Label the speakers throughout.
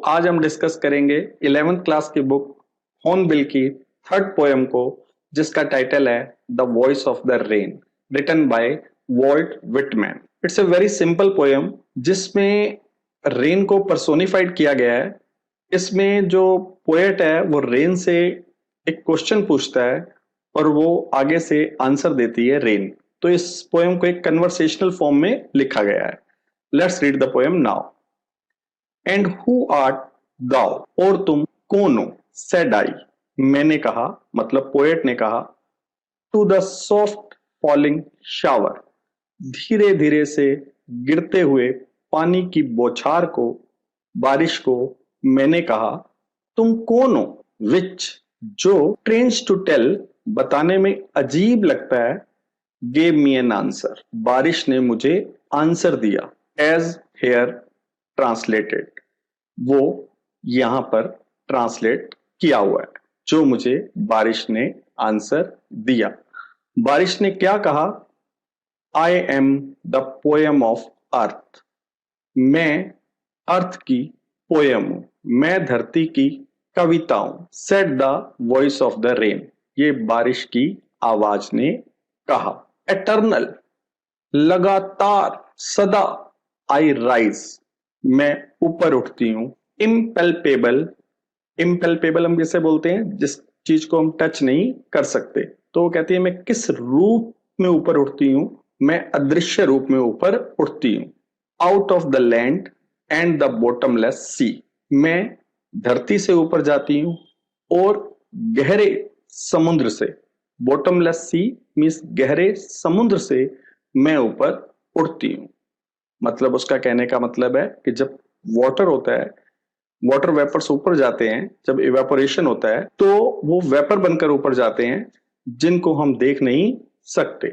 Speaker 1: आज हम डिस्कस करेंगे 11th क्लास की बुक हॉर्नबिल की थर्ड पोएम को, जिसका टाइटल है the voice of the rain, written by Walt Whitman. It's a very simple poem जिसमें रेन को पर्सोनिफाइड किया गया है। इसमें जो पोएट है वो रेन से एक क्वेश्चन पूछता है और वो आगे से आंसर देती है रेन। तो इस पोएम को एक कन्वर्सेशनल फॉर्म में लिखा गया है। Let's read the poem now. And who art thou, और तुम कौन हो? सेड आई, मैंने कहा, मतलब पोएट ने कहा, to the soft falling shower, धीरे धीरे से गिरते हुए पानी की बौछार को, बारिश को मैंने कहा, तुम कौन हो? विच, जो, ट्रेंस टू टेल, बताने में अजीब लगता है, गेव मी एन आंसर, बारिश ने मुझे आंसर दिया, एज हेयर ट्रांसलेटेड, वो यहां पर ट्रांसलेट किया हुआ है, जो मुझे बारिश ने आंसर दिया। बारिश ने क्या कहा? I am the poem of earth, मैं अर्थ की पोएम हूं, मैं धरती की कविता हूं। Said the voice of the rain, ये बारिश की आवाज ने कहा। एटर्नल, लगातार, सदा, आई राइज, मैं ऊपर उठती हूं। इम्पेल्पेबल, इम्पेल्पेबल हम किसे बोलते हैं? जिस चीज को हम टच नहीं कर सकते। तो वो कहती है मैं किस रूप में ऊपर उठती हूं? मैं अदृश्य रूप में ऊपर उठती हूं। Out of the land and the bottomless sea, मैं धरती से ऊपर जाती हूं और गहरे समुद्र से, बॉटमलेस सी मीन्स गहरे समुद्र से मैं ऊपर उठती हूं। मतलब उसका कहने का मतलब है कि जब वाटर होता है, वाटर वेपर्स ऊपर जाते हैं, जब इवेपोरेशन होता है तो वो वेपर बनकर ऊपर जाते हैं जिनको हम देख नहीं सकते।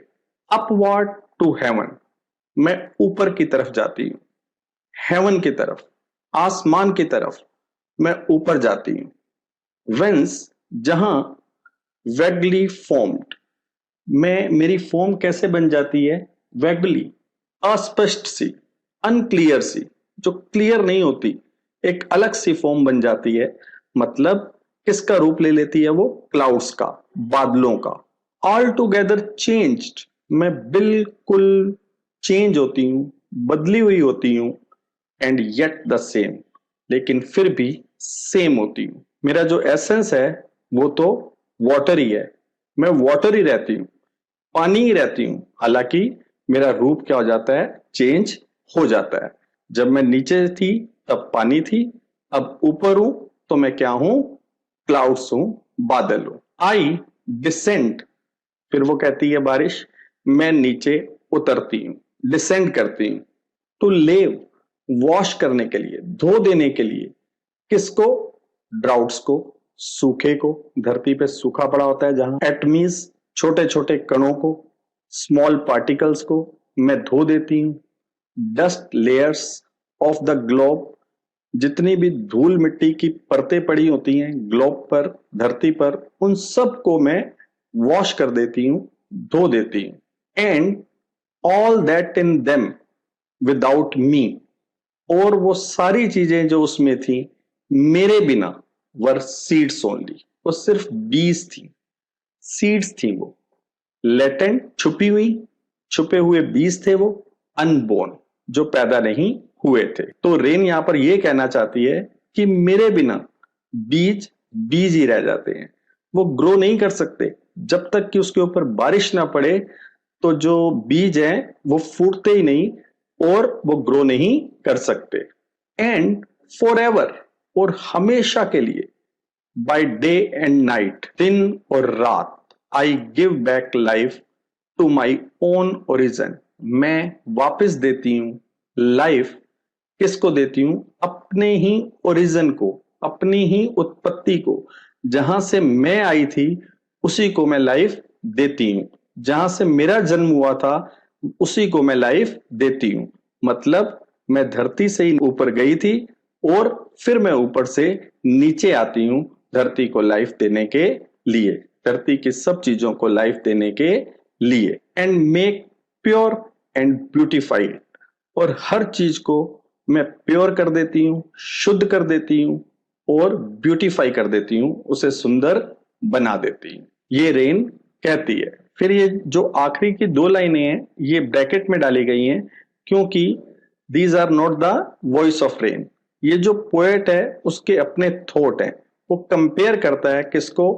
Speaker 1: अपवर्ड टू हेवन, मैं ऊपर की तरफ जाती हूं, हेवन की तरफ, आसमान की तरफ मैं ऊपर जाती हूं। वेंस, जहां, वेगली फॉर्म्ड, मेरी फॉर्म कैसे बन जाती है? वेगली, अस्पष्ट सी, अनक्लियर सी, जो क्लियर नहीं होती, एक अलग सी फॉर्म बन जाती है। मतलब किसका रूप ले लेती है वो? क्लाउड्स का, बादलों का। ऑल टुगेदर चेंज्ड, मैं बिल्कुल चेंज होती हूं, बदली हुई होती हूं। एंड येट द सेम, लेकिन फिर भी सेम होती हूं। मेरा जो एसेंस है वो तो वाटर ही है, मैं वाटर ही रहती हूं, पानी ही रहती हूं। हालांकि मेरा रूप क्या हो जाता है? चेंज हो जाता है। जब मैं नीचे थी तब पानी थी, अब ऊपर हूं तो मैं क्या हूं? क्लाउड्स हूं, बादल हूं। आई डिसेंड, फिर वो कहती है बारिश, मैं नीचे उतरती हूं, डिसेंड करती हूं। टू लेव, वॉश करने के लिए, धो देने के लिए। किसको? ड्राउट्स को, सूखे को, धरती पे सूखा पड़ा होता है जहां। एटमीज, छोटे छोटे कणों को, स्मॉल पार्टिकल्स को मैं धो देती हूं। Dust layers of the globe, जितनी भी धूल मिट्टी की परतें पड़ी होती हैं ग्लोब पर, धरती पर, उन सब को मैं वॉश कर देती हूं, धो देती हूं। And all that in them without me, और वो सारी चीजें जो उसमें थी मेरे बिना, वर सीड्स ओनली, वो सिर्फ बीज थी, सीड्स थी वो। लेटेंट, छुपी हुई, छुपे हुए बीज थे वो। अनबोर्न, जो पैदा नहीं हुए थे। तो रेन यहां पर यह कहना चाहती है कि मेरे बिना बीज बीज ही रह जाते हैं, वो ग्रो नहीं कर सकते। जब तक कि उसके ऊपर बारिश ना पड़े तो जो बीज हैं वो फूटते ही नहीं और वो ग्रो नहीं कर सकते। एंड फॉर एवर, और हमेशा के लिए, बाय डे एंड नाइट, दिन और रात, I give back life to my own origin, मैं वापस देती हूं लाइफ। किसको देती हूं? अपने ही ओरिजिन को, अपनी ही उत्पत्ति को। जहां से मैं आई थी उसी को मैं लाइफ देती हूं, जहां से मेरा जन्म हुआ था उसी को मैं लाइफ देती हूं। मतलब मैं धरती से ही ऊपर गई थी और फिर मैं ऊपर से नीचे आती हूं धरती को लाइफ देने के लिए, धरती की सब चीजों को लाइफ देने के लिए। And make pure and beautified, और हर चीज को मैं प्योर कर देती हूँ, शुद्ध कर देती हूँ और ब्यूटीफाई कर देती हूँ, उसे सुंदर बना देती हूँ, ये रेन कहती है। फिर ये जो आखिरी की दो लाइनें हैं ये ब्रैकेट में डाली गई हैं क्योंकि these are not the voice of rain. ये जो पोएट है उसके अपने थॉट हैं, वो कंपेयर करता है किसको,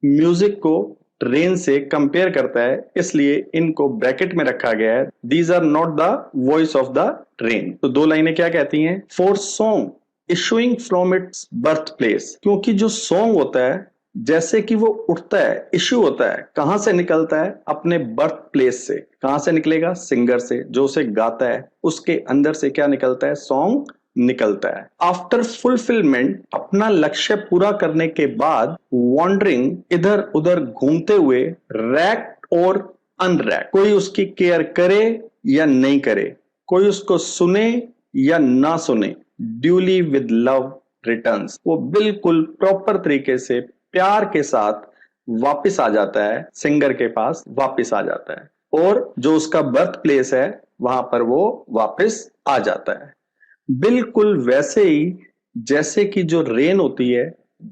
Speaker 1: म्यूजिक को रेन से कंपेयर करता है, इसलिए इनको ब्रैकेट में रखा गया है। These are not the voice of the rain. तो दो लाइनें क्या कहती हैं, for song issuing from its birth place, क्योंकि जो सॉन्ग होता है जैसे कि वो उठता है, इश्यू होता है, कहां से निकलता है, अपने बर्थ प्लेस से। कहां से निकलेगा, सिंगर से, जो उसे गाता है उसके अंदर से क्या निकलता है, सॉन्ग निकलता है। आफ्टर फुलफिलमेंट, अपना लक्ष्य पूरा करने के बाद, वॉन्डरिंग, इधर उधर घूमते हुए, रैक और अनरैक, कोई उसकी केयर करे या नहीं करे, कोई उसको सुने या ना सुने, ड्यूली विद लव रिटर्न्स, वो बिल्कुल प्रॉपर तरीके से प्यार के साथ वापस आ जाता है, सिंगर के पास वापस आ जाता है और जो उसका बर्थ प्लेस है वहां पर वो वापस आ जाता है। बिल्कुल वैसे ही जैसे कि जो रेन होती है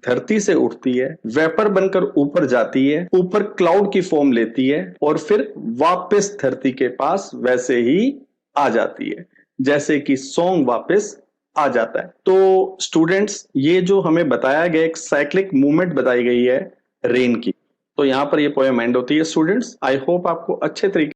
Speaker 1: धरती से उठती है, वेपर बनकर ऊपर जाती है, ऊपर क्लाउड की फॉर्म लेती है और फिर वापस धरती के पास वैसे ही आ जाती है जैसे कि सॉन्ग वापस आ जाता है। तो स्टूडेंट्स, ये जो हमें बताया गया एक साइक्लिक मूवमेंट बताई गई है रेन की, तो यहां पर ये पोएम एंड होती है। स्टूडेंट्स, आई होप आपको अच्छे तरीके